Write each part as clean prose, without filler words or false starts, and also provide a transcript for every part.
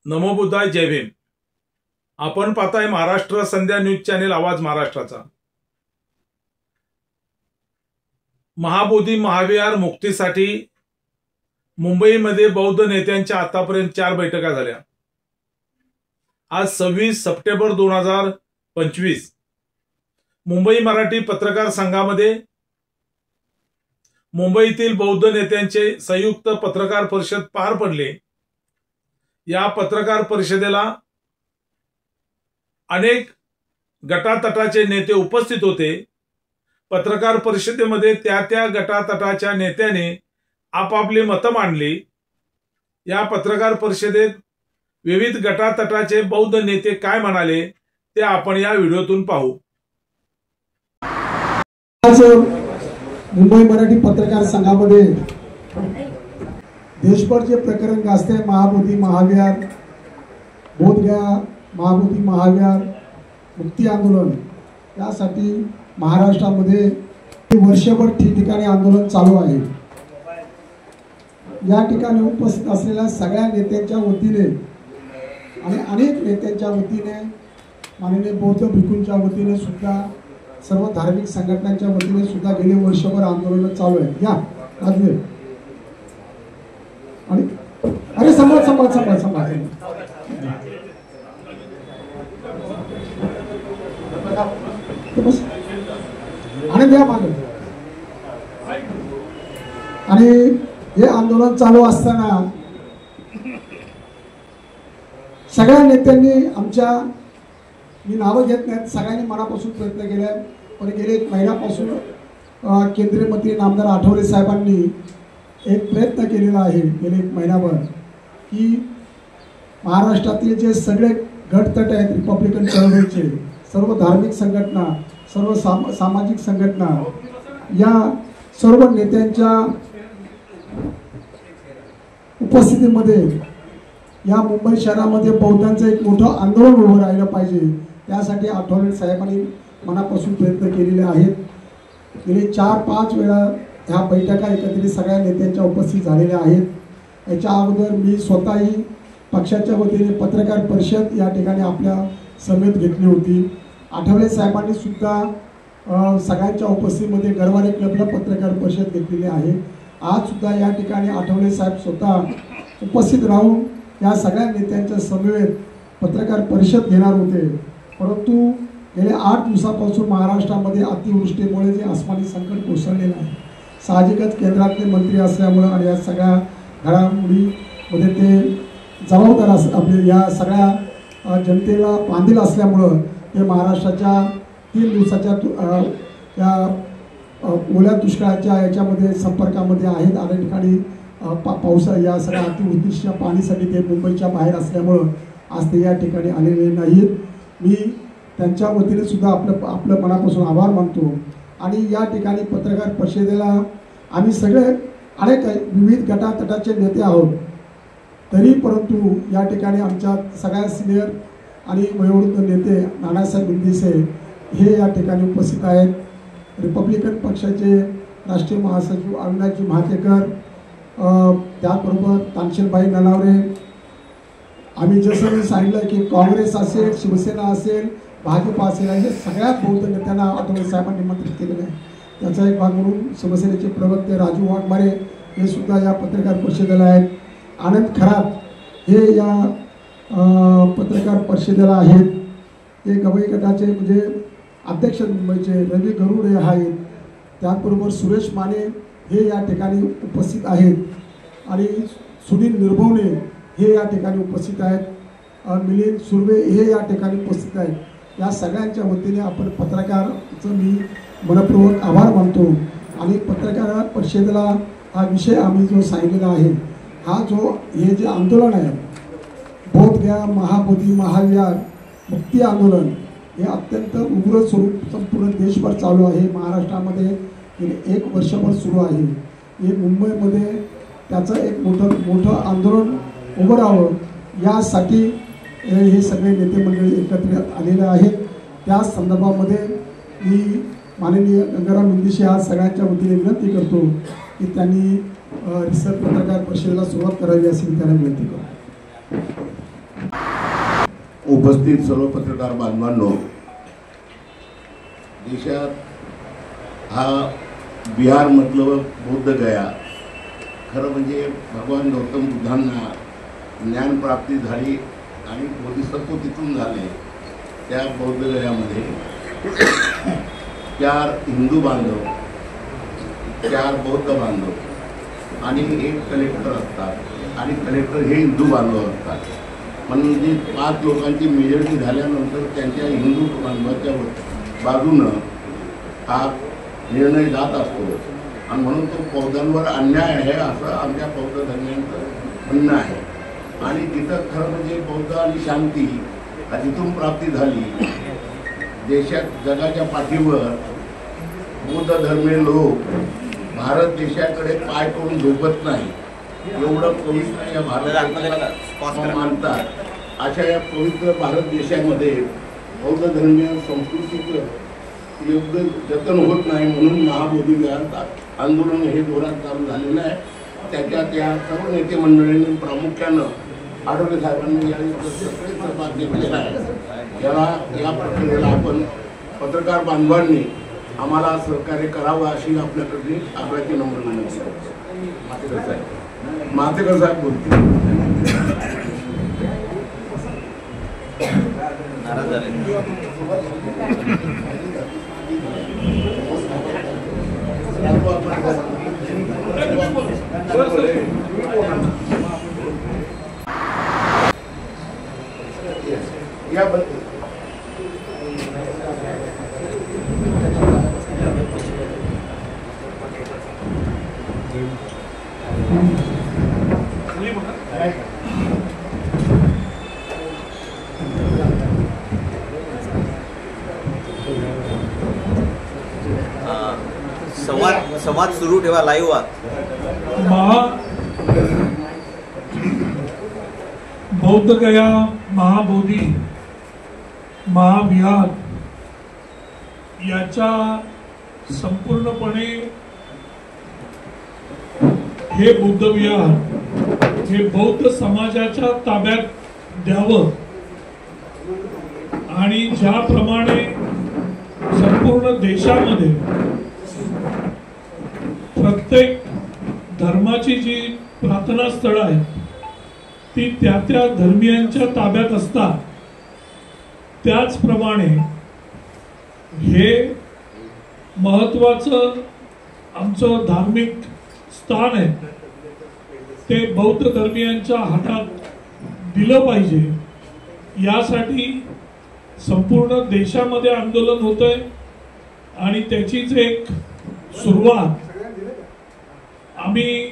नमो बुद्धाय, जय भीम। आपण पाहताय महाराष्ट्र संध्या news channel आवाज महाराष्ट्राचा। महाबोधी महाविहार मुक्तीसाठी मुंबईमध्ये बौद्ध नेत्यांच्या आतापर्यंत 4 बैठका झाल्या। आज 26 सप्टेंबर 2025 मुंबई मराठी पत्रकार संघामध्ये मुंबईतील बौद्ध नेत्यांचे संयुक्त पत्रकार परिषद पार पडले। या पत्रकार परिषदेला अनेक गटातटाचे नेते उपस्थित होते। पत्रकार परिषदेमध्ये त्या गटातटाच्या नेत्याने आपापली मतं मांडली। या पत्रकार परिषदेत विविध गटातटाचे बौद्ध नेते काय म्हणाले ते आपण या व्हिडिओतून पाहू। मुंबई मराठी पत्रकार संघामध्ये देशभर जे प्रकरण गाजते महाबोधी महाविहार, बोधगया महाबोधी महाविहार मुक्ती आंदोलन, यासाठी महाराष्ट्रामध्ये वर्षभर ठिकठिकाणी आंदोलन चालू आहे। या ठिकाणी उपस्थित असलेल्या सगळ्या नेत्यांच्या वतीने आणि अनेक नेत्यांच्या वतीने, माननीय बौद्ध भिक्खूंच्या वतीने सुद्धा, सर्व धार्मिक संघटनांच्या वतीने सुद्धा गेले वर्षभर आंदोलन चालू आहे। या राजवीर आणि अरे संभाळ संभाळ संभाळ संभाळ आणि द्या मागे। आणि हे आंदोलन चालू असताना सगळ्या नेत्यांनी आमच्या, मी नावं घेत नाहीत, सगळ्यांनी मनापासून प्रयत्न केले। पण गेले 1 महिन्यापासून केंद्रीय मंत्री नामदार आठवले साहेबांनी एक प्रयत्न केलेला आहे गेले 1 महिनाभर की महाराष्ट्रातील जे सगळे गटतट आहेत, रिपब्लिकन चळवळीचे सर्व धार्मिक संघटना, सर्व सामाजिक संघटना, या सर्व नेत्यांच्या उपस्थितीमध्ये या मुंबई शहरामध्ये बौद्धांचं एक मोठं आंदोलन उभं राहिलं पाहिजे। त्यासाठी आठवले साहेबांनी मनापासून प्रयत्न केलेले आहेत। गेले 4-5 वेळा ह्या बैठका एकत्रित सगळ्या नेत्यांच्या उपस्थित झालेल्या आहेत। याच्या अगोदर मी स्वतःही पक्षाच्या वतीने पत्रकार परिषद या ठिकाणी आपल्या समेत घेतली होती। आठवले साहेबांनी सुद्धा सगळ्यांच्या उपस्थितीमध्ये गरवारे क्लबला पत्रकार परिषद घेतलेली आहे। आज सुद्धा या ठिकाणी आठवले साहेब स्वतः उपस्थित राहून या सगळ्या नेत्यांच्या समवेत पत्रकार परिषद घेणार होते। परंतु गेल्या 8 दिवसापासून महाराष्ट्रामध्ये अतिवृष्टीमुळे जे आसमानी संकट कोसळलेलं आहे, साहजिकच केंद्रातले मंत्री असल्यामुळं आणि या सगळ्या घडामोडीमध्ये ते जबाबदार आपले या सगळ्या जनतेला बांधील असल्यामुळं ते महाराष्ट्राच्या 3 दिवसाच्या या ओल्या दुष्काळाच्या याच्यामध्ये संपर्कामध्ये आहेत। अनेक ठिकाणी पावसा या सगळ्या अतिवृष्टीच्या पाणीसाठी ते मुंबईच्या बाहेर असल्यामुळं आज ते या ठिकाणी आलेले नाहीत। मी त्यांच्या वतीने सुद्धा आपलं मनापासून आभार मानतो। आणि या ठिकाणी पत्रकार परिषदेला आम्ही सगळे अनेक विविध गटातटाचे नेते आहोत, तरी परंतु या ठिकाणी आमच्या सगळ्या सिनियर आणि वयोवृद्ध नेते नानासाहेब इंदिसे हे या ठिकाणी उपस्थित आहेत। रिपब्लिकन पक्षाचे राष्ट्रीय महासचिव अविनाशजी महातेकर, त्याचबरोबर तानसेनभाई ननावरे, आम्ही जसं मी सांगितलं की काँग्रेस असेल, शिवसेना असेल, भाजप असेल, हे सगळ्या बौद्ध नेत्यांना आठवले साहेबांनी निमंत्रित केलेलं आहे। त्याचा एक भाग म्हणून शिवसेनेचे प्रवक्ते राजू वाघमारे हे सुद्धा या पत्रकार परिषदेला आहेत। आनंद खरात हे या पत्रकार परिषदेला आहेत। हे गवई गटाचे म्हणजे अध्यक्ष मुंबईचे रवी गरुडे आहेत। त्याचबरोबर सुरेश माने हे या ठिकाणी उपस्थित आहेत आणि सुनील निर्भवणे हे या ठिकाणी उपस्थित आहेत। मिलिंद सुर्वे हे या ठिकाणी उपस्थित आहेत। या सगळ्यांच्या वतीने आपण पत्रकाराचं मी मनपूर्वक आभार मानतो। आणि पत्रकार परिषदेला हा विषय आम्ही जो सांगितलेला आहे, हा जो हे जे आंदोलन आहे बोधगया महाबोधी महाविहार मुक्ती आंदोलन, हे अत्यंत उग्र स्वरूप संपूर्ण देशभर चालू आहे। महाराष्ट्रामध्ये गेले 1 वर्षभर सुरू आहे। हे मुंबईमध्ये त्याचं एक मोठं आंदोलन उभं राहावं यासाठी हे सगळे नेते मंडळी एकत्र आलेले आहेत। त्या संदर्भामध्ये मी माननीय गंगाराम इंदिसे आज सगळ्यांच्या वतीने विनंती करतो की त्यांनी रिसर्च पत्रकार परिषदेला सुरुवात करावी अशी मी त्यांना विनंती करतो। उपस्थित सर्व पत्रकार बांधवांनो, देशात हा बिहार मतलब बौद्ध गया, खरं म्हणजे भगवान गौतम बुद्धांना ज्ञान प्राप्ती झाली आणि बोधिसत्व तिथून झाले। त्या बौद्ध गयामध्ये 4 हिंदू बांधव, 4 बौद्ध बांधव आणि 1 कलेक्टर असतात आणि कलेक्टर हे हिंदू बांधव असतात। म्हणजे 5 लोकांची मेजॉरिटी झाल्यानंतर त्यांच्या हिंदू बांधवाच्या बाजूनं हा निर्णय जात असतो आणि म्हणून तो बौद्धांवर अन्याय आहे असं आमच्या बौद्ध धर्मियांचं म्हणणं आहे। आणि तिथं खरं म्हणजे बौद्ध आणि शांती जिथून प्राप्ती झाली, देशात जगाच्या पाठीवर बौद्ध धर्मीय लोक भारत देशाकडे पाय करून झोपत नाही, एवढं पवित्र या भारताला मानतात। अशा या पवित्र भारत देशामध्ये बौद्ध धर्मीय संस्कृतीचं योग्य जतन होत नाही, म्हणून महाबोधी विहार आंदोलन हे जोरात चालू झालेलं आहे। त्याच्यात या सर्व नेते मंडळींनी प्रामुख्यानं आठवले साहेबांनी यावेळी सहभाग घेतलेला आहे। या प्रक्रियेला आपण पत्रकार बांधवांनी आम्हाला सहकार्य करावं अशी आपल्याकडे आग्रहाची नम्र विनंती करतो। मातेकर साहेब बोलतील। नाराज झाले या संवाद सुरू ठेवा, लाईव्ह बौद्ध गया महाबोधी महाविहार याच्या संपूर्णपणे हे बुद्ध विहार हे बौद्ध समाजाच्या ताब्यात द्यावं आणि ज्याप्रमाणे संपूर्ण देशामध्ये प्रत्येक धर्माची जी प्रार्थना स्थळ आहे ती त्या धर्मियांच्या ताब्यात असतात, त्याचप्रमाणे हे महत्त्वाचं आमचं धार्मिक स्थान आहे ते बौद्ध धर्मियांच्या हातात दिलं पाहिजे। यासाठी संपूर्ण देशामध्ये आंदोलन होतंय आणि त्याचीच एक सुरुवात आम्ही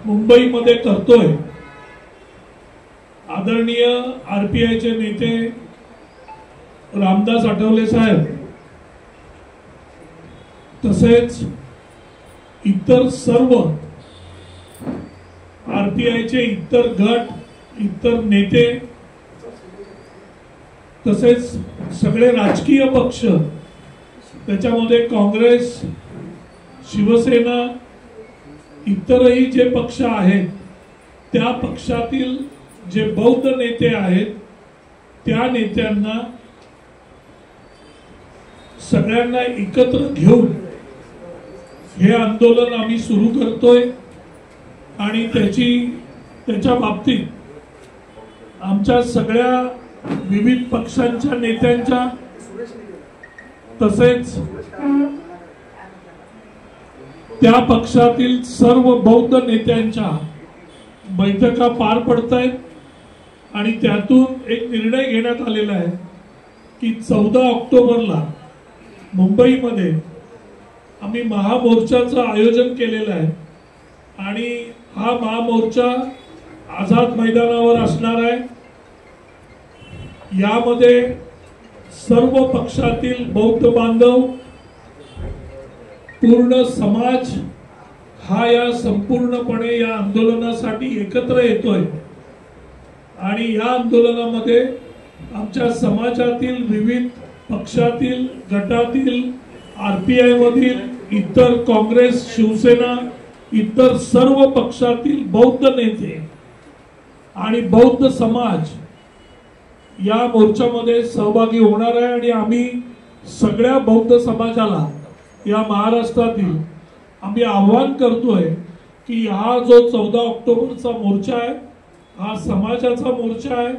मुंबईमध्ये करतोय। आदरणीय आरपीआयचे नेते रामदास आठवले साहेब तसेच इतर सर्व आरपीआयचे इतर गट, इतर नेते तसेच सगळे राजकीय पक्ष, त्याच्यामध्ये काँग्रेस, शिवसेना, इतरही जे पक्ष आहेत त्या पक्षातील जे बौद्ध नेते आहेत त्या नेत्यांना सगळ्यांना एकत्र घेऊन हे आंदोलन आम्ही सुरू करतोय आणि त्याच्या बाबतीत आमच्या सगळ्या विविध पक्षांच्या नेत्यांच्या तसेच त्या पक्षातील सर्व बौद्ध नेत्यांच्या बैठका पार पडतायत आणि त्यातून एक निर्णय घेण्यात आलेला आहे की 14 ऑक्टोबरला मुंबईमध्ये आम्ही महामोर्चाचं आयोजन केलेलं आहे आणि हा महामोर्चा आझाद मैदानावर असणार आहे। यामध्ये सर्व पक्षातील बौद्ध बांधव, पूर्ण समाज हा या संपूर्णपणे या आंदोलनासाठी एकत्र येतोय आणि या आंदोलनामध्ये आमच्या समाजातील विविध पक्षातील गटातील आरपीआय मधील इतर काँग्रेस, शिवसेना, इतर सर्व पक्षातील बौद्ध नेते आणि बौद्ध समाज या मोर्चामध्ये सहभागी होणार आहे आणि आम्ही सगळ्या बौद्ध समाजाला या महाराष्ट्रातील आम्ही आव्हान करतोय की हा जो 14 ऑक्टोबरचा मोर्चा आहे हा समाजाचा मोर्चा आहे.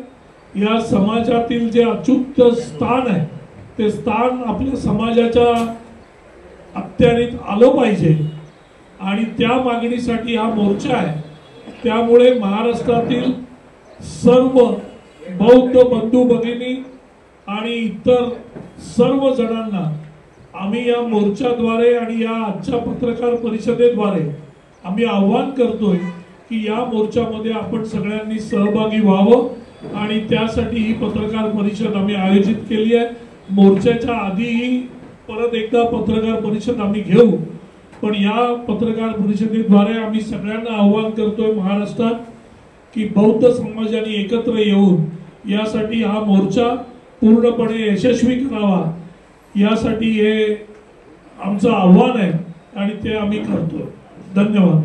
या समाजातील जे अच्युत स्थान आहे ते स्थान आपल्या समाजाच्या अखत्यारीत आलं पाहिजे आणि त्या मागणीसाठी हा मोर्चा आहे. त्यामुळे महाराष्ट्रातील सर्व बौद्ध बंधू भगिनी आणि इतर सर्व जणांना आम्ही या मोर्चाद्वारे आणि या आजच्या पत्रकार परिषदेद्वारे आम्ही आव्हान करतोय की या मोर्चामध्ये आपण सगळ्यांनी सहभागी व्हावं आणि त्यासाठी ही पत्रकार परिषद आम्ही आयोजित केली आहे. मोर्चाच्या आधीही परत एकदा पत्रकार परिषद आम्ही घेऊ, पण या पत्रकार परिषदेद्वारे आम्ही सगळ्यांना आव्हान करतोय महाराष्ट्रात की बौद्ध समाजाने एकत्र येऊन यासाठी हा मोर्चा पूर्णपणे यशस्वी करावा. यासाठी हे आमचं आव्हान आहे आणि ते आम्ही करतोय. धन्यवाद.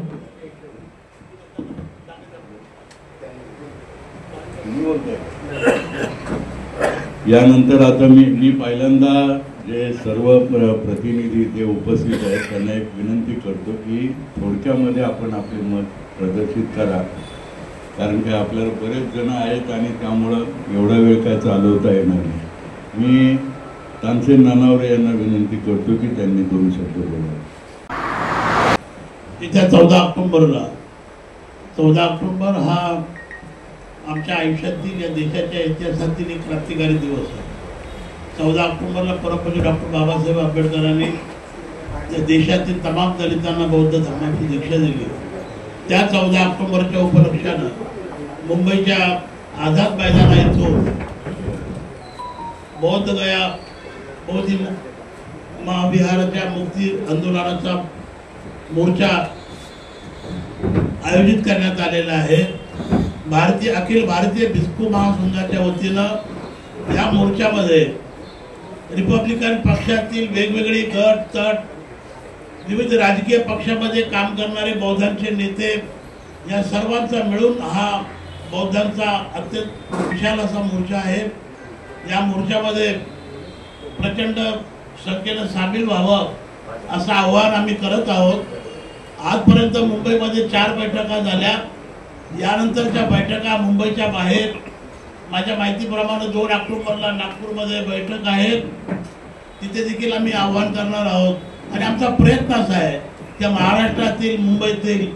यानंतर आता मी पहिल्यांदा जे सर्व प्रतिनिधी ते उपस्थित आहेत त्यांना एक विनंती करतो की थोडक्यामध्ये आपण आपले मत प्रदर्शित करा, कारण की आपल्याला बरेच जण आहेत आणि त्यामुळं एवढा वेळ काय चालवता येणार नाही. मी तानसेन नानावरे यांना विनंती करतो की त्यांनी 2 शब्द बोलावे. येत्या 14 ऑक्टोबर हा आमच्या आयुष्यातील या देशाच्या इतिहासातील एक क्रांतिकारी दिवस आहे. 14 ऑक्टोबरला परमपूज्य डॉक्टर बाबासाहेब आंबेडकरांनी या देशातील तमाम दलितांना बौद्ध धर्माची दीक्षा दिली. त्या 14 ऑक्टोबरच्या उपलक्षानं मुंबईच्या आझाद मैदाना येथून बौद्ध गया बौद्ध महाविहाराच्या मुक्ती आंदोलनाचा मोर्चा आयोजित करण्यात आलेला आहे. अखिल भारतीय भिक्खू महासंघाच्या वतीनं या मोर्चामध्ये रिपब्लिकन पक्षातील वेगवेगळे गट तट, विविध राजकीय पक्षामध्ये काम करणारे बौद्धांचे नेते या सर्वांचा मिळून हा बौद्धांचा अत्यंत विशाल असा मोर्चा आहे. या मोर्चामध्ये प्रचंड संख्येनं सामील व्हावं असं आव्हान आम्ही करत आहोत. आजपर्यंत मुंबईमध्ये 4 बैठका झाल्या. यानंतरच्या बैठका मुंबईच्या बाहेर माझ्या माहितीप्रमाणे 2 ऑक्टोबरला नागपूरमध्ये बैठक आहे, तिथे देखील आम्ही आव्हान करणार आहोत. आणि आमचा प्रयत्न असा आहे की महाराष्ट्रातील मुंबईतील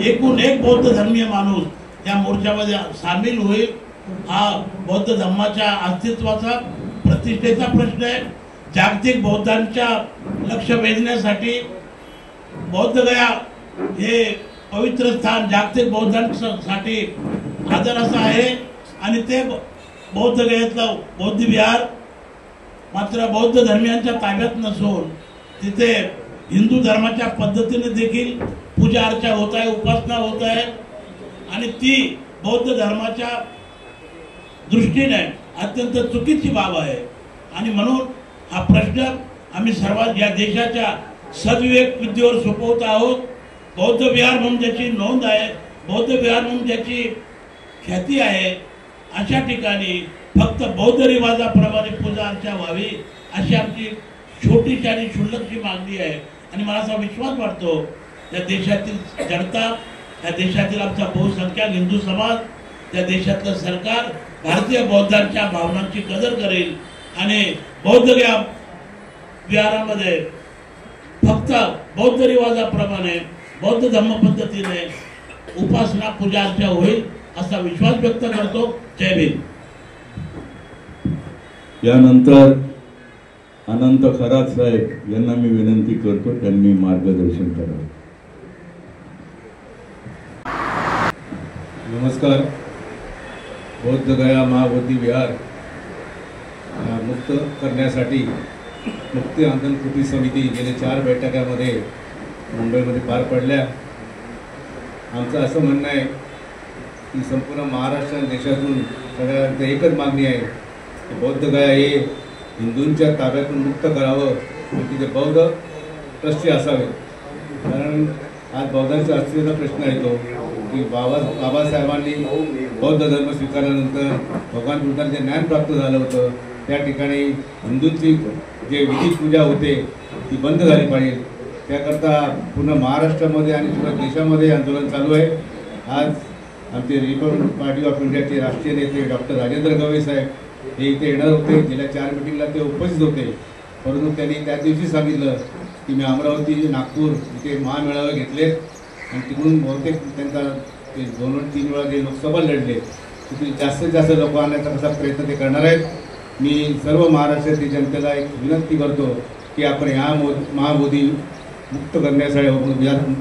एकूण एक बौद्ध धर्मीय माणूस या मोर्चामध्ये सामील होईल. हा बौद्ध धर्माच्या अस्तित्वाचा प्रतिष्ठेचा प्रश्न आहे. जागतिक बौद्धांच्या लक्ष वेधण्यासाठी बौद्ध गया हे पवित्र स्थान जागतिक बौद्धांसाठी आदर असं आहे आणि ते बौद्ध गयातलं बौद्ध विहार मात्र बौद्ध धर्मियांच्या ताब्यात नसून तिथे हिंदू धर्माच्या पद्धतीने देखील पूजा अर्चा होत आहे, उपासना होत आहे आणि ती बौद्ध धर्माच्या दृष्टीने अत्यंत चुकीची बाब आहे. आणि म्हणून हा प्रश्न आम्ही सर्वात या देशाच्या सद्विवेक बुद्धीवर सोपवत आहोत. बौद्ध विहार म्हणून ज्याची नोंद आहे, बौद्ध विहार म्हणून ज्याची ख्याती आहे, अशा ठिकाणी फक्त बौद्ध रिवाजाप्रमाणे पूजा अर्चा व्हावी अशी आमची छोटीशी आणि क्षुल्लकशी मागणी आहे. आणि मला असा विश्वास वाटतो या देशातील जनता, या देशातील आमचा बहुसंख्याक हिंदू समाज, या देशातलं सरकार भारतीय बौद्धांच्या भावनांची कदर करेल आणि बौद्ध विहारामध्ये फक्त बौद्ध रिवाजाप्रमाणे बौद्ध धर्म पद्धतीने उपासना पूजा अर्चा होईल असा विश्वास व्यक्त करतो. जय भीम. यानंतर अनंत खरात साहेब यांना मी विनंती करतो त्यांनी मार्गदर्शन करावं. नमस्कार. बौद्ध गया महाबोधी विहार मुक्त करण्यासाठी मुक्ती आंदोलन कृती समिती गेल्या 4 बैठकांमध्ये मुंबईमध्ये पार पडल्या. आमचं असं म्हणणं आहे की संपूर्ण महाराष्ट्र देशातून सगळ्यांचं एकच मागणी आहे की बौद्ध गया हे हिंदूंच्या ताब्यातून मुक्त करावं आणि तिथे बौद्ध ट्रस्टी असावे. कारण आज बौद्धांचा अस्तित्वाचा प्रश्न येतो. की बाबासाहेबांनी बौद्ध धर्म स्वीकारल्यानंतर भगवान बुद्धांचे ज्ञान प्राप्त झालं होतं, त्या ठिकाणी हिंदूंची जे विधी पूजा होते ती बंद झाली पाहिजे, त्याकरता पूर्ण महाराष्ट्रामध्ये आणि पूर्ण देशामध्ये आंदोलन चालू आहे. आज आमचे रिपब्लिकन पार्टी ऑफ इंडियाचे राष्ट्रीय नेते डॉक्टर राजेंद्र गवई साहेब हे इथे येणार होते. गेल्या 4 मीटिंगला ते उपस्थित होते, परंतु त्यांनी त्या दिवशी सांगितलं की मी अमरावती नागपूर इथे महामेळावे घेतलेत आणि तिकडून बहुतेक त्यांचा ते 2-3 वेळा जे लोकसभा लढले तिथे जास्तीत जास्त लोक आणण्याचा कसा प्रयत्न ते करणार आहेत. मी सर्व महाराष्ट्रातील जनतेला एक विनंती करतो की आपण ह्या महामोदी मुक्त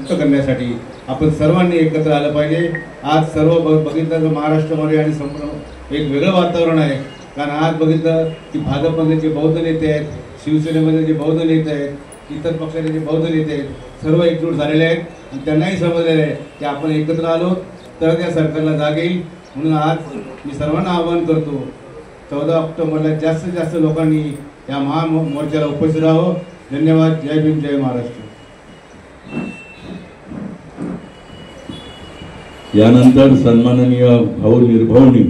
करण्यासाठी आपण सर्वांनी एकत्र आलं पाहिजे. आज सर्व बघितलं तर महाराष्ट्रामध्ये आणि संपूर्ण एक वेगळं वातावरण आहे, कारण आज बघितलं की भाजपमध्ये जे बौद्ध नेते आहेत, शिवसेनेमध्ये जे बौद्ध नेते आहेत, इतर पक्षाचे जे बौद्ध नेते आहेत, सर्व एकजूट झालेले आहेत आणि त्यांनाही समजलेलं आहे की आपण एकत्र आलो तर त्या सरकारला जाग येईल. म्हणून आज मी सर्वांना आवाहन करतो 14 ऑक्टोबरला जास्तीत जास्त लोकांनी या महामोर्चाला उपस्थित राहावं. धन्यवाद. जय भीम, जय महाराष्ट्र. यानंतर सन्माननीय भाऊ निर्भवणी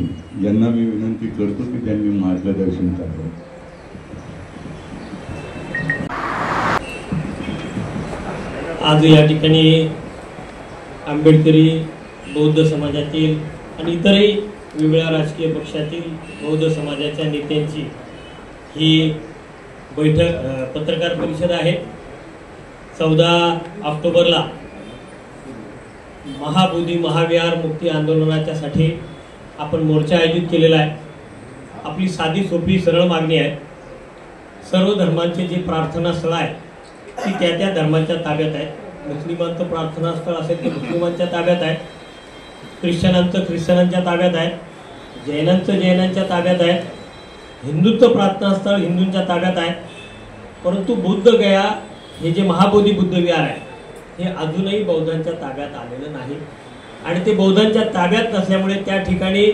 यांना मी विनंती करतो की त्यांनी मार्गदर्शन करावं. आज या ठिकाणी आंबेडकरी बौद्ध समाजातील आणि इतरही वेगवेगळ्या राजकीय पक्षातील बौद्ध समाजाच्या नेत्यांची ही बैठक पत्रकार परिषद आहे. 14 ऑक्टोबरला महाबोधी महाविहार मुक्ती आंदोलनाच्यासाठी आपण मोर्चा आयोजित केलेला आहे. आपली साधी सोपी सरळ मागणी आहे. सर्व धर्मांचे जे प्रार्थना स्थळ आहे ती त्या त्या धर्मांच्या ताब्यात आहे. मुस्लिमांचं प्रार्थना स्थळ असेल ते मुस्लिमांच्या ताब्यात आहे, ख्रिश्चनांचं ख्रिश्चनांच्या ताब्यात आहे, जैनांचं जैनांच्या ताब्यात आहे, हिंदूंचं प्रार्थना स्थळ हिंदूंच्या ताब्यात आहे. परंतु बुद्धगया हे जे महाबोधी बुद्ध विहार आहे हे अजूनही बौद्धांच्या ताब्यात आलेलं नाही आणि ते बौद्धांच्या ताब्यात नसल्यामुळे त्या ठिकाणी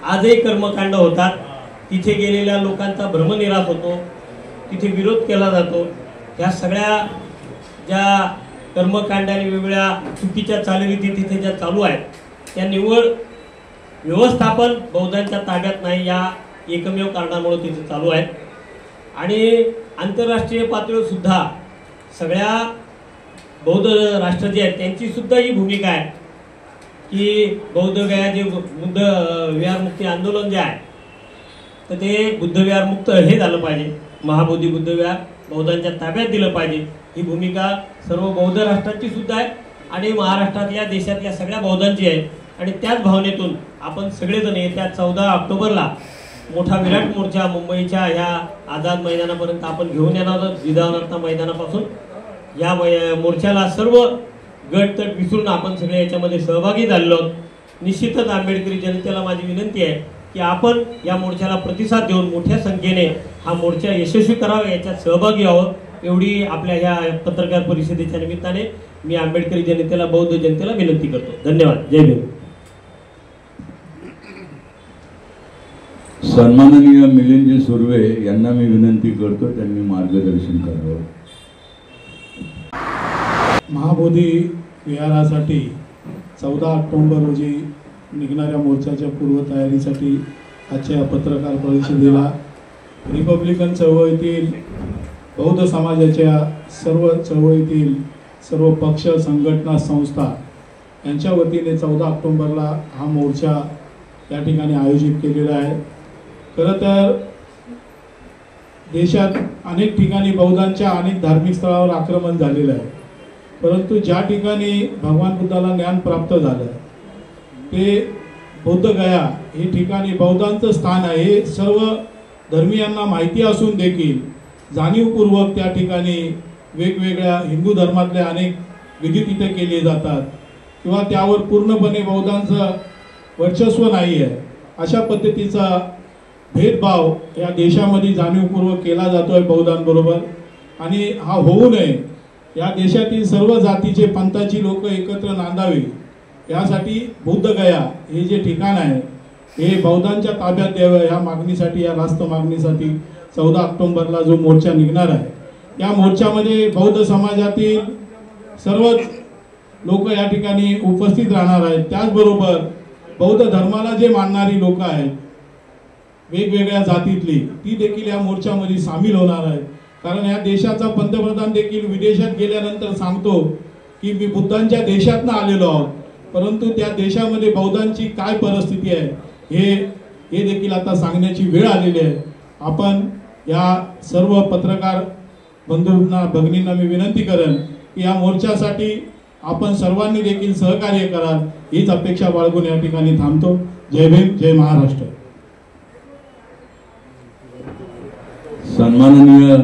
आजही कर्मकांड होतात. तिथे गेलेल्या लोकांचा भ्रमनिरास होतो, तिथे विरोध केला जातो. ह्या सगळ्या ज्या कर्मकांड आणि वेगवेगळ्या चुकीच्या चालीरीती तिथे ज्या चालू आहेत त्या निव्वळ व्यवस्थापन बौद्धांच्या ताब्यात नाही या एकमेव कारणामुळे तिथे चालू आहेत. आणि आंतरराष्ट्रीय पातळीवर सुद्धा सगळ्या बौद्ध राष्ट्र जे आहेत त्यांची सुद्धा ही भूमिका आहे की बौद्धगया जे बुद्ध विहार मुक्ती आंदोलन जे आहे तर ते बुद्ध विहार मुक्त हे झालं पाहिजे, महाबोधी बुद्ध विहार बौद्धांच्या ताब्यात दिलं पाहिजे. ही भूमिका सर्व बौद्ध राष्ट्रांची सुद्धा आहे आणि महाराष्ट्रातल्या देशातल्या सगळ्या बौद्धांची आहे. आणि त्याच भावनेतून आपण सगळेजण येत्या 14 ऑक्टोबरला मोठा विराट मोर्चा मुंबईच्या ह्या आझाद मैदानापर्यंत आपण घेऊन येणार आहोत. जिजाऊरत्न मैदानापासून या मोर्चाला सर्व गटतट विसरून आपण सगळे याच्यामध्ये सहभागी झालेलो आहोत. निश्चितच आंबेडकरी जनतेला माझी विनंती आहे की आपण या मोर्चाला प्रतिसाद देऊन मोठ्या संख्येने हा मोर्चा यशस्वी करावा, याच्यात सहभागी व्हावं एवढी आपल्या ह्या पत्रकार परिषदेच्या निमित्ताने मी आंबेडकरी जनतेला बौद्ध जनतेला विनंती करतो. धन्यवाद. जय भीम. सन्माननीय मिलिंदजी सुर्वे यांना मी विनंती करतो त्यांनी मार्गदर्शन करावं. महाबोधी विहारासाठी 14 ऑक्टोबर रोजी निघणाऱ्या मोर्चाच्या पूर्वतयारीसाठी आजच्या पत्रकार परिषदेला रिपब्लिकन चळवळीतील बौद्ध समाजाच्या सर्व चळवळीतील सर्व पक्ष संघटना संस्था यांच्या वतीने 14 ऑक्टोबरला हा मोर्चा या ठिकाणी आयोजित केलेला आहे. खरं तर देशात अनेक ठिकाणी बौद्धांच्या अनेक धार्मिक स्थळावर आक्रमण झालेलं आहे, परंतु ज्या ठिकाणी भगवान बुद्धाला ज्ञान प्राप्त झालं ते बौद्धगया हे ठिकाणी बौद्धांचं स्थान आहे. हे सर्व धर्मीयांना माहिती असून देखील जाणीवपूर्वक त्या ठिकाणी वेगवेगळ्या हिंदू धर्मातले अनेक विधी तिथे केले जातात किंवा त्यावर पूर्णपणे बौद्धांचं वर्चस्व नाही आहे. अशा पद्धतीचा भेदभाव या देशामध्ये जाणीवपूर्वक केला जातोय बौद्धांबरोबर आणि हा होऊ नये. या देशातील सर्व जातीचे पंथाची लोक एकत्र नांदावी यासाठी बुद्धगया हे जे ठिकाण आहे हे बौद्धांच्या ताब्यात द्यावं या मागणीसाठी, या रास्त मागणीसाठी 14 ऑक्टोबरला जो मोर्चा निघणार आहे या मोर्चामध्ये बौद्ध समाजातील सर्वच लोक या ठिकाणी उपस्थित राहणार आहेत। त्याचबरोबर बौद्ध धर्माला जे मानणारी लोक आहेत वेगवेगळ्या जातीतली ती देखील या मोर्चामध्ये सामील होणार आहेत। कारण या देशाचा पंतप्रधान देखील विदेशात गेल्यानंतर सांगतो की मी बुद्धांच्या देशातनं आलेलो आहोत, परंतु त्या देशामध्ये बौद्धांची काय परिस्थिती आहे हे देखील आता सांगण्याची वेळ आलेली आहे। आपण या सर्व पत्रकार बंधूंना भगिनींना मी विनंती करेन की या मोर्चासाठी आपण सर्वांनी देखील सहकार्य कराल हीच अपेक्षा बाळगून या ठिकाणी थांबतो। जय भीम, जय महाराष्ट्र। सन्माननीय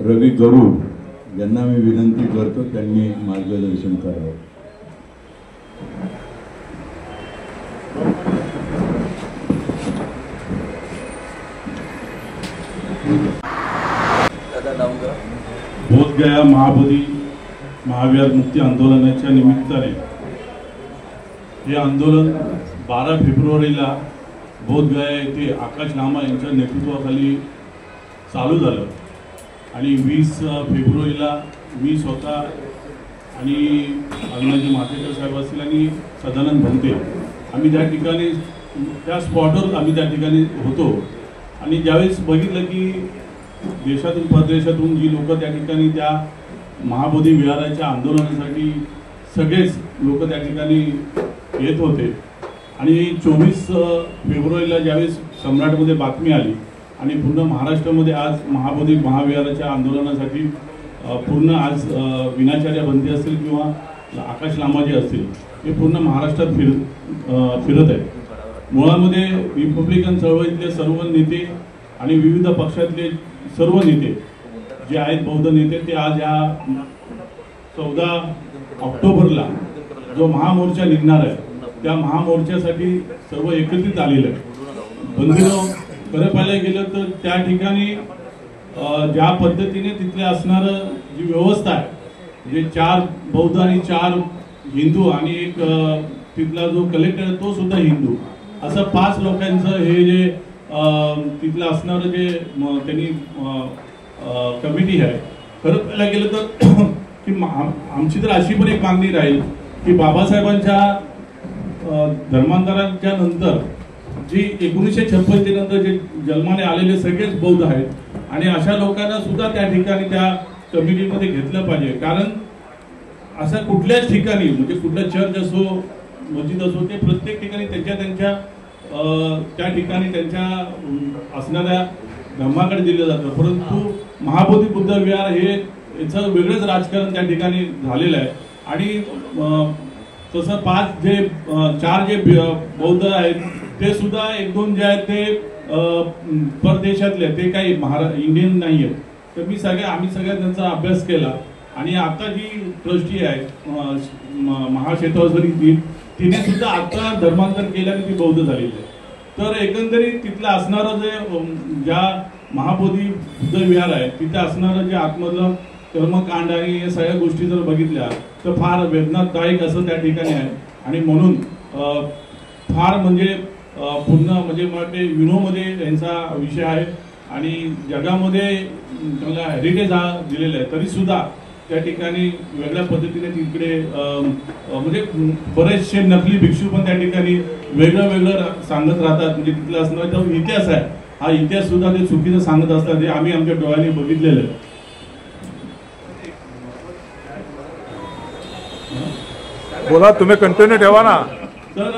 रवी गरुड यांना मी विनंती करतो त्यांनी मार्गदर्शन करावं। बोधगया महाबोधी महावीर मुक्ती आंदोलनाच्या निमित्ताने हे आंदोलन 12 फेब्रुवारीला बोधगया येथे आकाश लामा यांच्या नेतृत्वाखाली चालू झालं आणि 20 फेब्रुवारीला मी स्वतः आणि अण्णाजी मातेकर साहेब असतील आणि सदानंद भंते आम्ही त्या ठिकाणी त्या स्पॉटवर आम्ही त्या ठिकाणी होतो आणि ज्यावेळेस बघितलं की देशातून परदेशातून जी लोक त्या ठिकाणी त्या महाबोधी विहाराच्या आंदोलनासाठी सगळेच लोक त्या ठिकाणी येत होते आणि 24 फेब्रुवारीला ज्यावेळेस सम्राटमध्ये बातमी आली आणि पूर्ण महाराष्ट्रामध्ये आज महाबोधी महाविहाराच्या आंदोलनासाठी पूर्ण आज विनाचार्य बंदी असतील किंवा आकाश लामाजी असतील हे पूर्ण महाराष्ट्रात फिरत आहे। मुळामध्ये रिपब्लिकन चळवळीतले सर्व नेते आणि विविध पक्षातले सर्व नेते जे आहेत बौद्ध नेते ते आज या 14 ऑक्टोबरला जो महामोर्चा निघणार आहे त्या महामोर्चासाठी सर्व एकत्रित आलेलं आहे। बंधूंनो, खरं पाहायला गेलं तर त्या ठिकाणी ज्या पद्धतीने तिथले असणारं जी व्यवस्था आहे म्हणजे 4 बौद्ध आणि 4 हिंदू आणि एक तिथला जो कलेक्टर आहे तो सुद्धा हिंदू असं 5 लोकांचं हे जे तिथलं असणारं जे त्यांनी कमिटी आहे खरं पाहायला गेलं तर की आमची तर अशी पण एक मागणी राहील की बाबासाहेबांच्या धर्मांतराच्या नंतर जी 1956 नंतर जे जन्माने आलेले सगळेच बौद्ध आहेत आणि अशा लोकांना सुद्धा त्या ठिकाणी त्या कमिटीमध्ये घेतलं पाहिजे। कारण असं कुठल्याच ठिकाणी म्हणजे कुठलं चर्च असो मस्जिद असो ते प्रत्येक ठिकाणी त्यांच्या त्या ठिकाणी त्यांच्या असणाऱ्या धर्माकडे दिलं जातं, परंतु महाबोधी बुद्ध विहार हे याचं वेगळंच राजकारण त्या ठिकाणी झालेलं आहे आणि तसं 4 जे बौद्ध आहेत ते सुद्धा 1-2 जे आहेत ते परदेशातले ते काही इंडियन नाही आहेत। तर आम्ही सगळ्या त्यांचा अभ्यास केला आणि आता जी ट्रस्टी आहे महाक्षेत्रावरची तिने सुद्धा आता धर्मांतर केल्याने ती बौद्ध झालेली आहे। तर एकंदरीत तिथलं असणारं जे ज्या महाबोधी बुद्ध विहार आहे तिथे असणारं जे आतमधलं कर्मकांड आणि या सगळ्या गोष्टी जर बघितल्या तर फार वेदनादायक असं त्या ठिकाणी आहे आणि म्हणून फार म्हणजे पूर्ण म्हणजे मला वाटते युनोमध्ये यांचा विषय आहे आणि जगामध्ये चांगला हेरिटेज हा दिलेला आहे तरी सुद्धा त्या ठिकाणी वेगळ्या पद्धतीने तिकडे म्हणजे बरेचसे नकली भिक्षू पण त्या ठिकाणी वेगळं सांगत राहतात। म्हणजे तिथला असणारा जो इतिहास आहे हा इतिहास सुद्धा ते चुकीचं सांगत असतात हे आम्ही आमच्या डोळ्यांनी बघितलेलं आहे। बोला, तुम्ही कंटिन्यू ठेवा ना। तर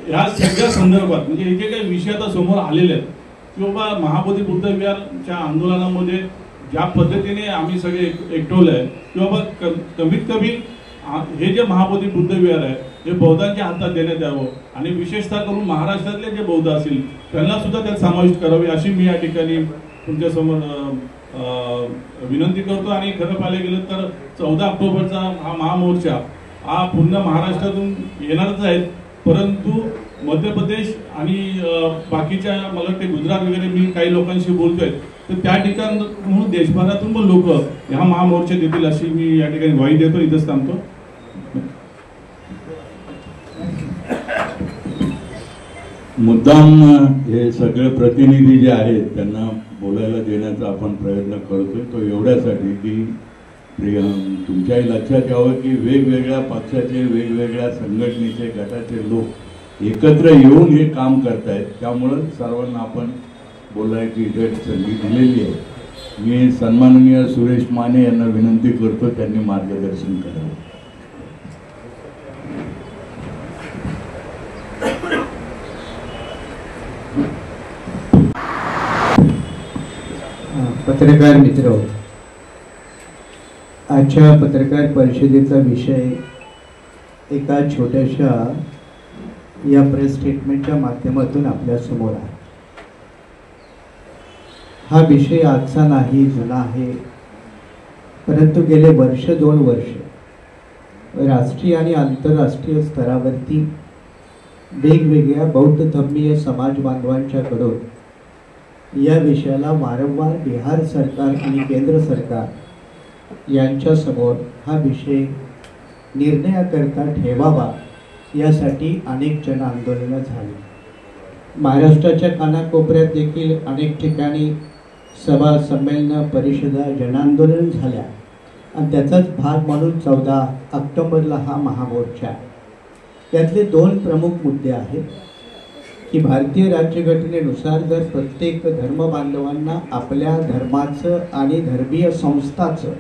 ह्या सगळ्या संदर्भात म्हणजे हे जे काही विषय आता समोर आलेले आहेत की बाबा महाबोधी बुद्ध विहारच्या आंदोलनामध्ये ज्या पद्धतीने आम्ही सगळे एकटवलंय की बाबा कमीत कमी हे जे महाबोधी बुद्ध विहार आहे हे बौद्धांच्या हातात देण्यात यावं आणि विशेषतः करून महाराष्ट्रातले जे बौद्ध असतील त्यांना सुद्धा त्यात समाविष्ट करावे अशी मी या ठिकाणी तुमच्या समोर विनंती करतो। आणि खरं पाहायला गेलं तर 14 ऑक्टोबरचा हा महामोर्चा हा पूर्ण महाराष्ट्रातून येणारच आहेत, परंतु मध्य प्रदेश आणि बाकीच्या मला वाटते गुजरात वगैरे मी काही लोकांशी बोलतोय तर त्या ठिकाणी देशभरातून पण लोक ह्या महामोर्चात येतील अशी मी या ठिकाणी ग्वाही देतो। इथंच थांबतो। मुद्दाम हे सगळे प्रतिनिधी जे आहेत त्यांना बोलायला देण्याचा आपण प्रयत्न करतोय तो एवढ्यासाठी की तुमच्याही लक्षात यावं की वेगवेगळ्या पक्षाचे, वेगवेगळ्या संघटनेचे, गटाचे लोक एकत्र येऊन हे काम करतायत. त्यामुळं सर्वांना आपण बोलायची इथे संधी दिलेली आहे. मी सन्माननीय सुरेश माने यांना विनंती करतो त्यांनी मार्गदर्शन करावं. पत्रकार मित्र, आजच्या पत्रकार परिषदेचा विषय एका छोट्याशा या प्रेस स्टेटमेंटच्या माध्यमातून आपल्यासमोर आहे. हा विषय आजचा नाही, जुना आहे, परंतु गेले वर्ष 2 वर्ष राष्ट्रीय आणि आंतरराष्ट्रीय स्तरावरती वेगवेगळ्या बौद्ध धर्मीय समाज बांधवांच्याकडून या विषयाला वारंवार बिहार सरकार आणि केंद्र सरकार यांच्यासमोर हा विषय निर्णयाकरता ठेवावा यासाठी अनेक जन आंदोलनं झाली. महाराष्ट्राच्या कानाकोपऱ्यात देखील अनेक ठिकाणी सभा, संमेलनं, परिषदा, जनआंदोलन झाल्या आणि त्याचाच भाग म्हणून 14 ऑक्टोबरला हा महामोर्चा. यातले 2 प्रमुख मुद्दे आहेत की भारतीय राज्यघटनेनुसार जर प्रत्येक धर्मबांधवांना आपल्या धर्माचं आणि धर्मीय संस्थाचं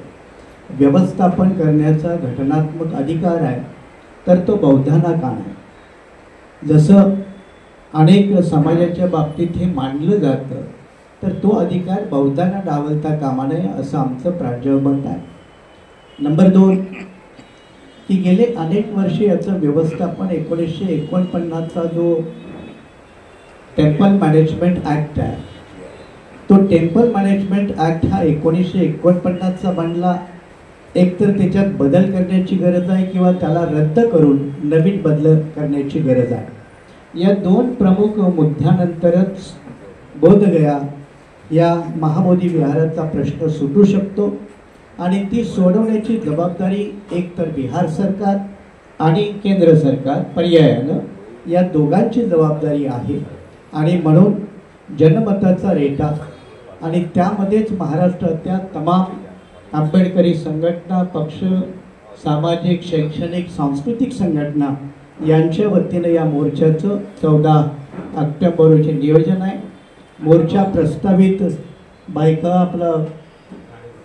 व्यवस्थापन करण्याचा घटनात्मक अधिकार आहे तर तो बौद्धांना का नाही. जसं अनेक समाजाच्या बाबतीत हे मानलं जातं तर तो अधिकार बौद्धांना डावलता कामा नये असं आमचं प्रांजळ मत आहे. नंबर 2 की गेले अनेक वर्षे याचं व्यवस्थापन 1949चा जो टेम्पल मॅनेजमेंट ॲक्ट आहे तो टेम्पल मॅनेजमेंट ॲक्ट हा 1949चा बनला. एकतर त्याच्यात बदल करण्याची गरज आहे किंवा त्याला रद्द करून नवीन बदल करण्याची गरज आहे. या 2 प्रमुख मुद्द्यानंतरच बोधगया या महाबोधी विहाराचा प्रश्न सुटू शकतो आणि ती सोडवण्याची जबाबदारी एकतर बिहार सरकार आणि केंद्र सरकार पर्यायानं या दोघांची जबाबदारी आहे. आणि म्हणून जनमताचा रेटा आणि त्यामध्येच महाराष्ट्रातल्या तमाम आंबेडकरी संघटना, पक्ष, सामाजिक, शैक्षणिक, सांस्कृतिक संघटना यांच्या वतीनं या मोर्चाचं 14 ऑक्टोबर रोजी नियोजन आहे. मोर्चा प्रस्तावित बायका आपलं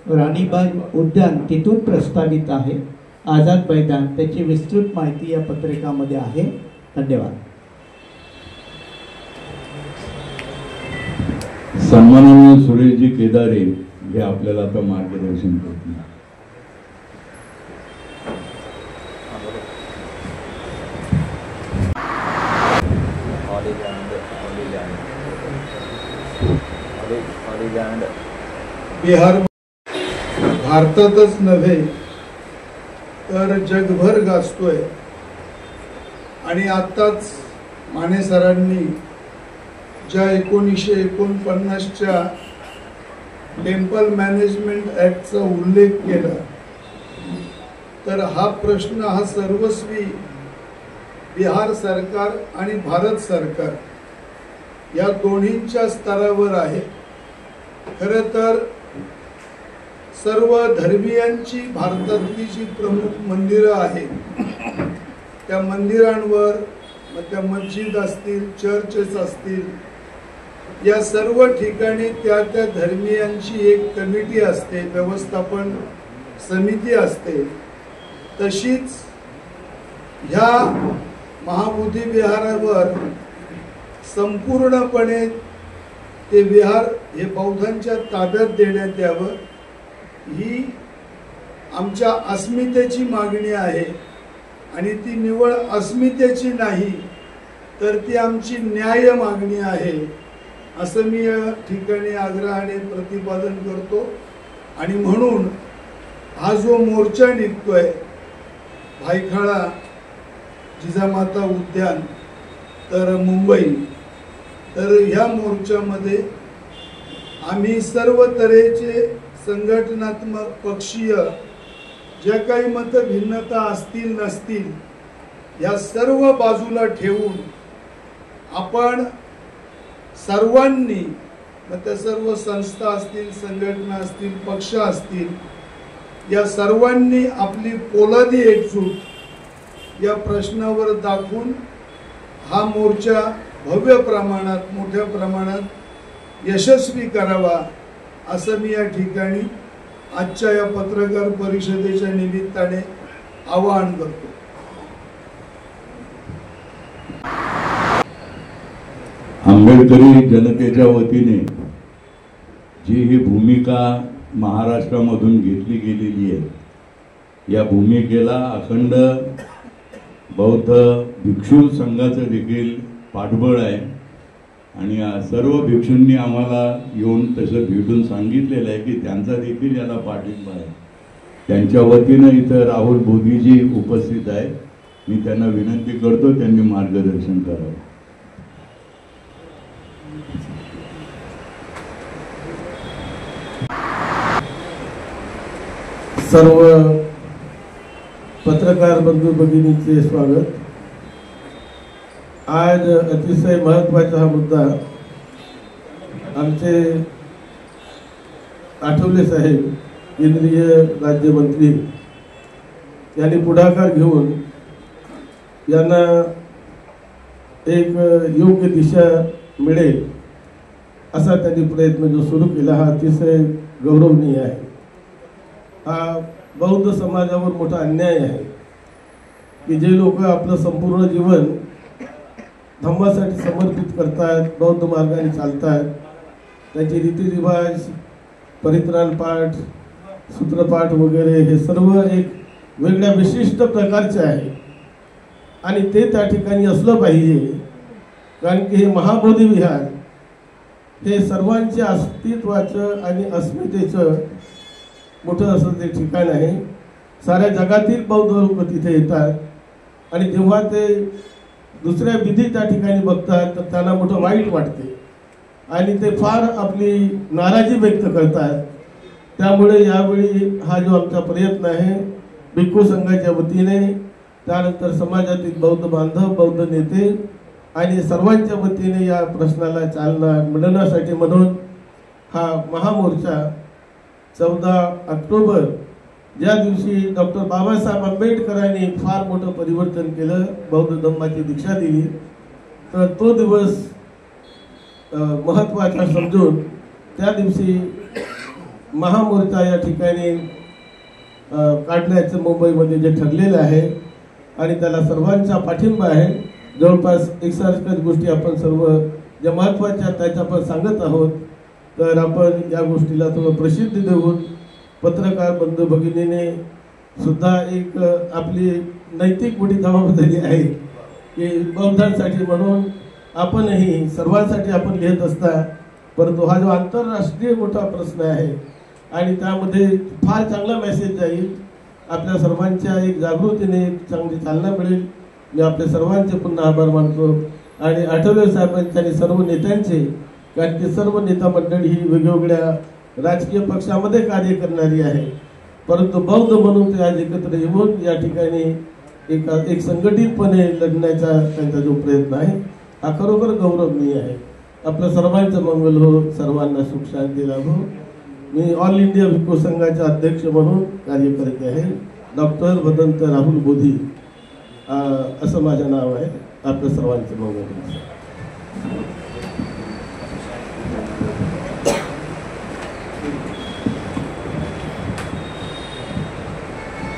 राणीबाग उद्यान तिथून प्रस्तावित आहे. आझाद मैदान त्याची विस्तृत माहिती या पत्रकामध्ये आहे. धन्यवाद. सन्माननीय सुरेशजी केदारे हे आपल्याला आता मार्गदर्शन करतील. बिहार भारतातच नव्हे तर जगभर गाजतोय आणि आताच माने सरांनी ज्या 1949च्या टेम्पल मॅनेजमेंट ॲक्टचा उल्लेख केला तर हा प्रश्न हा सर्वस्वी बिहार सरकार आणि भारत सरकार या दोन्हींच्या स्तरावर आहे. खरं तर सर्व धर्मीयांची भारतातली जी प्रमुख मंदिरं आहेत त्या मंदिरांवर, मग त्या मस्जिद असतील, चर्चेस असतील, या सर्व ठिकाणी त्या त्या धर्मीयांची एक कमिटी असते, व्यवस्थापन समिती असते. तशीच ह्या महाबोधी विहारावर संपूर्णपणे ते विहार हे बौद्धांच्या ताब्यात देण्यात यावं ही आमच्या अस्मितेची मागणी आहे. आणि ती निवळ अस्मितेची नाही तर ती आमची न्याय मागणी आहे असं मी या ठिकाणी आग्रहाने प्रतिपादन करतो. आणि म्हणून हा जो मोर्चा निघतोय भायखळा जिजामाता उद्यान तर मुंबई, तर ह्या मोर्चामध्ये आम्ही सर्व तऱ्हेचे संघटनात्मक, पक्षीय ज्या काही मतभिन्नता असतील नसतील या सर्व बाजूला ठेवून आपण सर्वांनी, मग त्या सर्व संस्था असतील, संघटना असतील, पक्ष असतील, या सर्वांनी आपली पोलादी एकजूट या प्रश्नावर दाखवून हा मोर्चा भव्य प्रमाणात मोठ्या प्रमाणात यशस्वी करावा असं मी या ठिकाणी आजच्या या पत्रकार परिषदेच्या निमित्ताने आवाहन करतो. आंबेडकरी जनतेच्या वतीने जी ही भूमिका महाराष्ट्रामधून घेतली गेलेली आहे, या भूमिकेला अखंड बौद्ध भिक्षू संघाचं देखील पाठबळ आहे आणि सर्व भिक्षूंनी आम्हाला येऊन तसं भेटून सांगितलेलं आहे की त्यांचा देखील याला पाठिंबा आहे. त्यांच्या वतीनं इथं राहुल बोधीजी उपस्थित आहे. मी त्यांना विनंती करतो त्यांनी मार्गदर्शन करावं. सर्व पत्रकार बंधू भगिनींचे स्वागत. आज अतिशय महत्त्वाचा हा मुद्दा आमचे आठवले साहेब केंद्रीय राज्यमंत्री यांनी पुढाकार घेऊन यांना एक योग्य दिशा मिळेल असा त्यांनी प्रयत्न जो सुरू केला हा अतिशय गौरवनीय आहे. हा बौद्ध समाजावर मोठा अन्याय आहे की जे लोक आपलं संपूर्ण जीवन धम्मासाठी समर्पित करतात, बौद्ध मार्गाने चालतात, त्यांचे रीतिरिवाज, परित्राण पाठ, सूत्रपाठ वगैरे हे सर्व एक वेगळ्या विशिष्ट प्रकारचे आहे आणि ते त्या ठिकाणी असलं पाहिजे. कारण की हे महाबोधी विहार हे सर्वांच्या अस्तित्वाचं आणि अस्मितेचं मोठं असं ते ठिकाण आहे. साऱ्या जगातील बौद्ध लोक तिथे येतात आणि जेव्हा ते दुसऱ्या विधी त्या ठिकाणी बघतात तर त्यांना मोठं वाईट वाटते आणि ते फार आपली नाराजी व्यक्त करतात. त्यामुळे यावेळी हा जो आमचा प्रयत्न आहे भिक्खू संघाच्या वतीने, त्यानंतर समाजातील बौद्ध बांधव, बौद्ध नेते आणि सर्वांच्या वतीने या प्रश्नाला चालना मिळवण्यासाठी म्हणून हा महामोर्चा 14 ऑक्टोबर ज्या दिवशी डॉक्टर बाबासाहेब आंबेडकरांनी फार मोठं परिवर्तन केलं, बौद्ध धम्माची दीक्षा दिली, तर तो दिवस महत्त्वाचा समजून त्या दिवशी महामोर्चा या ठिकाणी काढण्याचं मुंबईमध्ये जे ठरलेलं आहे आणि त्याला सर्वांचा पाठिंबा आहे. जवळपास एकसारख्याच गोष्टी आपण सर्व ज्या महत्त्वाच्या त्याच्या आपण सांगत आहोत. तर आपण या गोष्टीला थोडं प्रसिद्धी देऊन पत्रकार बंधू भगिनीने सुद्धा एक आपली नैतिक मोठी जबाबदारी आहे की बौद्धांसाठी म्हणून आपणही सर्वांसाठी आपण लिहित असता, परंतु हा जो आंतरराष्ट्रीय मोठा प्रश्न आहे आणि त्यामध्ये फार चांगला मेसेज जाईल. आपल्या सर्वांच्या एक जागृतीने एक चांगली चालना मिळेल. मी आपल्या सर्वांचे पुन्हा आभार मानतो आणि आठवले साहेबांचे आणि सर्व नेत्यांचे, कारण की सर्व नेता मंडळी ही वेगवेगळ्या राजकीय पक्षामध्ये कार्य करणारी आहे, परंतु बौद्ध म्हणून ते आज एकत्र येऊन या ठिकाणी एक संघटितपणे लढण्याचा त्यांचा जो प्रयत्न आहे हा खरोखर गौरवनीय आहे. आपल्या सर्वांचं मंगल हो, सर्वांना सुख शांती लाभो. मी ऑल इंडिया भिक्खू संघाचे अध्यक्ष म्हणून कार्य करते आहे. डॉक्टर वदंत राहुल बोधी असं माझं नाव आहे. आपल्या सर्वांचं मंगल हो.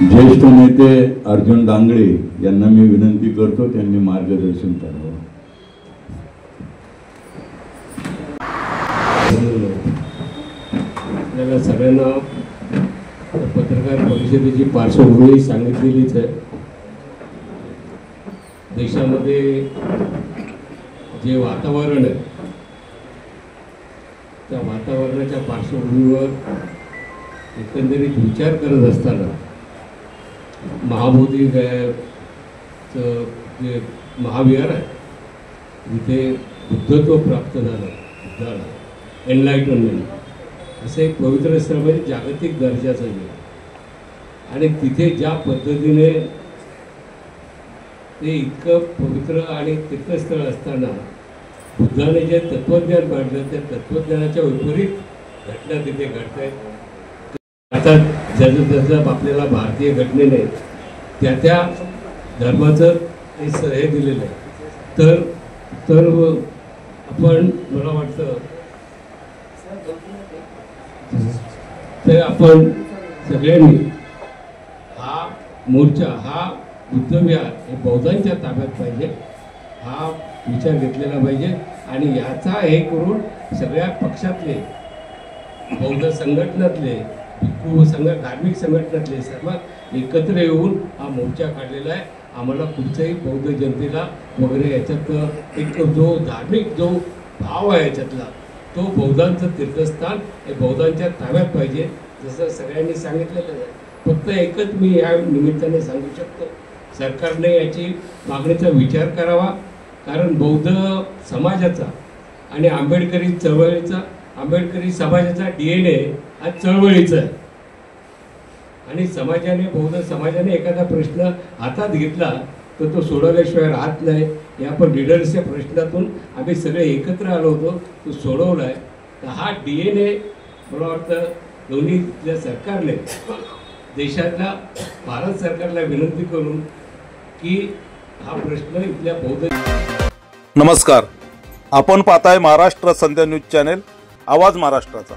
ज्येष्ठ नेते अर्जुन डांगळे यांना मी विनंती करतो त्यांनी मार्गदर्शन करावं. आपल्याला सगळ्यांना पत्रकार परिषदेची पार्श्वभूमी सांगितलेलीच आहे. देशामध्ये जे वातावरण आहे त्या वातावरणाच्या पार्श्वभूमीवर एकंदरीत विचार करत असताना महाबोधी गयाचं जे महाविहार आहे जिथे बुद्धत्व प्राप्त झालं, बुद्धाला एनलाइटनमेंट असं एक पवित्र स्थळ म्हणजे जागतिक दर्जाचं आहे आणि तिथे ज्या पद्धतीने ते इतकं पवित्र आणि तीर्थस्थळ असताना बुद्धाने जे तत्त्वज्ञान काढलं त्या तत्त्वज्ञानाच्या विपरीत घटना तिथे घडत आहेत. आता जसं आपल्याला भारतीय घटनेने त्या धर्माचं हे दिलेलं आहे, तर आपण मला वाटतं तर आपण सगळ्यांनी हा मोर्चा, हा बुद्धविहार हे बौद्धांच्या ताब्यात पाहिजे, हा विचार घेतलेला पाहिजे आणि याचा हे करून सगळ्या पक्षातले, बौद्ध संघटनातले, धार्मिक संघटनातले सर्व एकत्र येऊन हा मोर्चा काढलेला आहे. आम्हाला कुठच्याही बौद्ध जनतेला वगैरे याच्यात एक जो धार्मिक जो भाव आहे याच्यातला, तो बौद्धांचं तीर्थस्थान हे बौद्धांच्या ताब्यात पाहिजे, जसं सगळ्यांनी सांगितलेलं आहे. फक्त एकच मी या निमित्ताने सांगू शकतो, सरकारने याची मागणीचा विचार करावा, कारण बौद्ध समाजाचा आणि आंबेडकरी चळवळीचा, आंबेडकरी समाजाचा DNA हा चळवळीचा आहे आणि समाजाने, बौद्ध समाजाने एखादा प्रश्न हातात घेतला तर तो सोडवल्याशिवाय राहत नाही. या पण लीडर्सच्या प्रश्नातून आम्ही सगळे एकत्र आलो होतो, तो सोडवला आहे. तर हा DNA मला वाटतं दोन्ही सरकारने, देशातल्या भारत सरकारला विनंती करून की हा प्रश्न इथल्या बौद्ध. नमस्कार, आपण पाहताय महाराष्ट्र संध्या न्यूज चॅनेल, आवाज महाराष्ट्राचा.